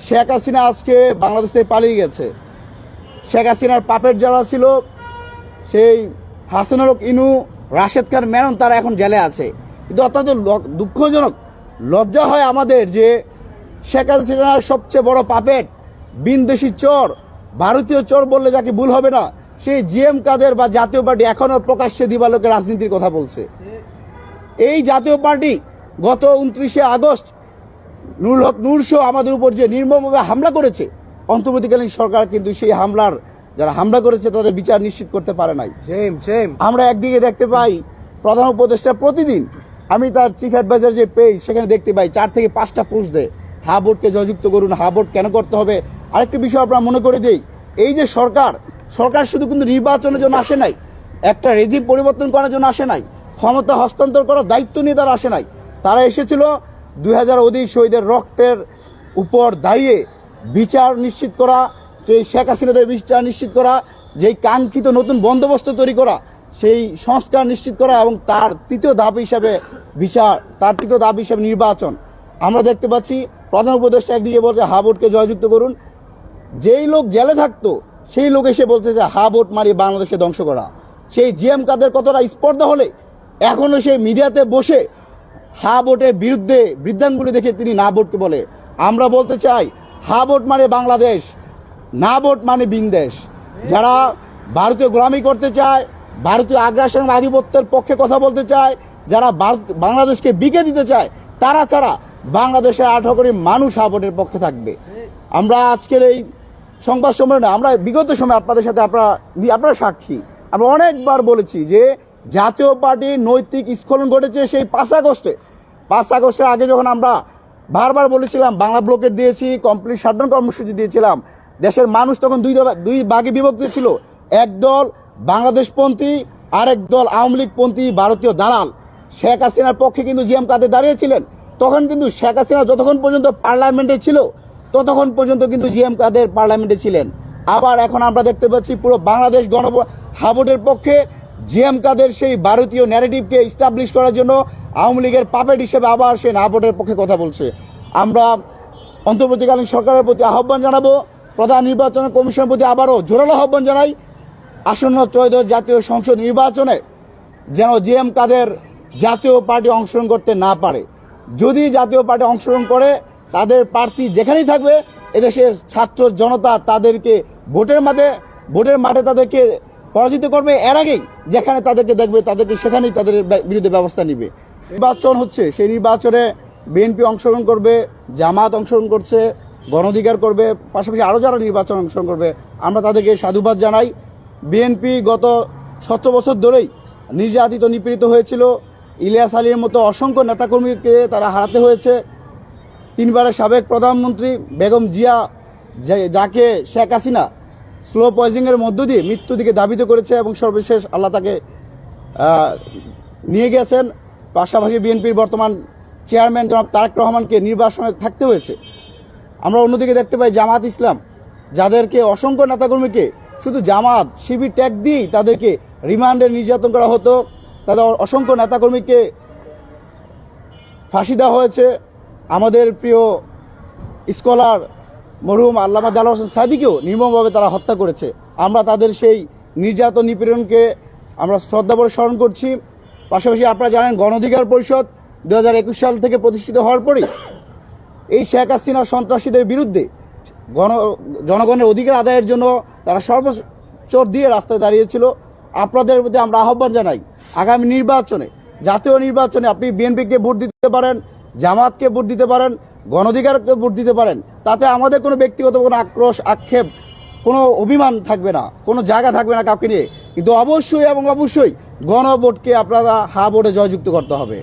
শেখ হাসিনা আজকে বাংলাদেশ থেকে পালিয়ে গেছে। শেখ হাসিনার পাপের যারা ছিল, সেই হাসানুল হক ইনু, রাশেদ খান মেনন, তারা এখন জেলে আছে। কিন্তু অত্যন্ত দুঃখজনক, লজ্জা হয় আমাদের যে শেখ হাসিনার সবচেয়ে বড় পাপেট, বিনদেশি চোর, ভারতীয় চোর বললে যাকে ভুল হবে না, সেই জিএম কাদের বা জাতীয় পার্টি এখনো প্রকাশ্যে দিবালোকে রাজনীতির কথা বলছে। এই জাতীয় পার্টি গত 29শে আগস্ট নুরুল হক নূর সহ আমাদের উপর যে নির্মমভাবে হামলা করেছে, অন্তর্বর্তীকালীন সরকার কিন্তু সেই হামলার যারা হামলা করেছে তাদের বিচার নিশ্চিত করতে পারে নাই। আমরা একদিকে দেখতে পাই প্রধান উপদেষ্টা প্রতিদিন, আমি তার চিফ অ্যাডভাইজার যে পেজ সেখানে দেখতে পাই 4 থেকে 5টা পোস্ট দেয়, হা বোর্ডকে জয়যুক্ত করুন, হা বোর্ড কেন করতে হবে। আরেকটি বিষয় আমরা মনে করে দিই, এই যে সরকার শুধু কিন্তু নির্বাচনের জন্য আসে নাই, একটা রেজিম পরিবর্তন করার জন্য আসে নাই, ক্ষমতা হস্তান্তর করার দায়িত্ব নিয়ে তারা আসে নাই। তারা এসেছিল 2000 অধিক শহীদের রক্তের উপর দাঁড়িয়ে বিচার নিশ্চিত করা, সেই শেখ হাসিনাদের বিচার নিশ্চিত করা, যেই কাঙ্ক্ষিত নতুন বন্দোবস্ত তৈরি করা, সেই সংস্কার নিশ্চিত করা, এবং তার তৃতীয় ধাপ হিসাবে বিচার, তার তৃতীয় ধাপ হিসাবে নির্বাচন। আমরা দেখতে পাচ্ছি প্রধান উপদেষ্টা একদিকে বলছে হা বোর্ডকে জয়যুক্ত করুন, যেই লোক জেলে থাকতো সেই লোক এসে বলতেছে হা বোর্ড মারিয়ে বাংলাদেশকে ধ্বংস করা। সেই জিএম কাদের কতটা স্পর্ধা হলে এখনো সেই মিডিয়াতে বসে হা বোর্ডের বিরুদ্ধে বৃদ্ধাঙ্গুলি দেখে তিনি না বোর্ডকে বলে। আমরা বলতে চাই হা বোর্ড মানে বাংলাদেশ, না বোর্ড মানে বিনদেশ। যারা ভারতীয় গোলামি করতে চায়, ভারতীয় আগ্রাসন আধিপত্যের পক্ষে কথা বলতে চায়, যারা বাংলাদেশকে বিকে দিতে চায়, তারা ছাড়া বাংলাদেশের 18 কোটি মানুষ হা বোর্ডের পক্ষে থাকবে। আমরা আজকের এই সংবাদ সম্মেলনে আমরা বিগত সময় আপনাদের সাথে আপনারা সাক্ষী, আমরা অনেকবার বলেছি যে জাতীয় পার্টির নৈতিক স্খলন ঘটেছে সেই 5 আগস্টের আগে, যখন আমরা বারবার বলেছিলাম বাংলা ব্লকেট দিয়েছি, কমপ্লিট শাটডাউন কর্মসূচি দিয়েছিলাম। দেশের মানুষ তখন দুই ভাগে বিভক্ত ছিল, এক দল বাংলাদেশপন্থী, আরেক দল আওয়ামী লীগপন্থী ভারতীয় দালাল। শেখ হাসিনার পক্ষে কিন্তু জিএম কাদের দাঁড়িয়েছিলেন। তখন কিন্তু শেখ হাসিনা যতক্ষণ পর্যন্ত পার্লামেন্টে ছিল ততক্ষণ পর্যন্ত কিন্তু জিএম কাদের পার্লামেন্টে ছিলেন। আবার এখন আমরা দেখতে পাচ্ছি পুরো বাংলাদেশ হা বোর্ডের পক্ষে জিএম কাদের সেই ভারতীয় ন্যারেটিভকে ইস্টাবলিশ করার জন্য আওয়ামী লীগের পাপেট হিসেবে আবার সেই হা বোর্ডের পক্ষে কথা বলছে। আমরা অন্তর্বর্তীকালীন সরকারের প্রতি আহ্বান জানাবো, প্রধান নির্বাচন কমিশনের প্রতি আবারও জোরালো আহ্বান জানাই, আসন্ন ত্রয়োদশ জাতীয় সংসদ নির্বাচনে যেন জিএম কাদের জাতীয় পার্টি অংশগ্রহণ করতে না পারে। যদি জাতীয় পার্টি অংশগ্রহণ করে, তাদের প্রার্থী যেখানেই থাকবে এদেশের ছাত্র জনতা তাদেরকে ভোটের মাঠে তাদেরকে পরাজিত করবে। এর আগেই যেখানে তাদেরকে দেখবে তাদেরকে সেখানেই তাদের বিরুদ্ধে ব্যবস্থা নিবে। নির্বাচন হচ্ছে, সেই নির্বাচনে বিএনপি অংশগ্রহণ করবে, জামাত অংশগ্রহণ করছে, গণ অধিকার করবে, পাশাপাশি আরও যারা নির্বাচন অংশগ্রহণ করবে আমরা তাদেরকে সাধুবাদ জানাই। বিএনপি গত 17 বছর ধরেই নির্যাতিত নিপীড়িত হয়েছিল। ইলিয়াস আলীর মতো অসংখ্য নেতাকর্মীকে তারা হারাতে হয়েছে। 3 বারের সাবেক প্রধানমন্ত্রী বেগম জিয়া, যাকে শেখ হাসিনা স্লো পয়জনিংয়ের মধ্য দিয়ে মৃত্যু দিকে ধাবিত করেছে, এবং সর্বশেষ আল্লাহ তাকে নিয়ে গেছেন। পাশাপাশি বিএনপির বর্তমান চেয়ারম্যান জনাব তারেক রহমানকে নির্বাসনে থাকতে হয়েছে। আমরা অন্যদিকে দেখতে পাই জামাত ইসলাম, যাদেরকে অসংখ্য নেতাকর্মীকে শুধু জামাত শিবির ট্যাগ দিয়েই তাদেরকে রিমান্ডে নির্যাতন করা হতো, তাদের অসংখ্য নেতাকর্মীকে ফাঁসি দেওয়া হয়েছে। আমাদের প্রিয় স্কলার মরহুম আল্লামা দেলোয়ার হোসেন সাঈদীকেও নির্মমভাবে তারা হত্যা করেছে। আমরা তাদের সেই নির্যাতন নিপীড়নকে আমরা শ্রদ্ধাভরে স্মরণ করছি। পাশাপাশি আপনারা জানেন গণ অধিকার পরিষদ 2021 সাল থেকে প্রতিষ্ঠিত হওয়ার পরই এই শেখ হাসিনা সন্ত্রাসীদের বিরুদ্ধে জনগণের অধিকার আদায়ের জন্য তারা সর্বোচ্চ দিয়ে রাস্তায় দাঁড়িয়েছিল। আপনাদের প্রতি আমরা আহ্বান জানাই, আগামী নির্বাচনে, জাতীয় নির্বাচনে আপনি বিএনপিকে ভোট দিতে পারেন, জামাতকে ভোট দিতে পারেন, গণ অধিকারকে ভোট দিতে পারেন। তাতে আমাদের কোনো ব্যক্তিগত কোনো আক্রোশ, আক্ষেপ, কোনো অভিমান থাকবে না, কোনো জায়গা থাকবে না কাউকে নিয়ে। কিন্তু অবশ্যই এবং অবশ্যই গণভোটকে আপনারা হা ভোটে জয়যুক্ত করতে হবে।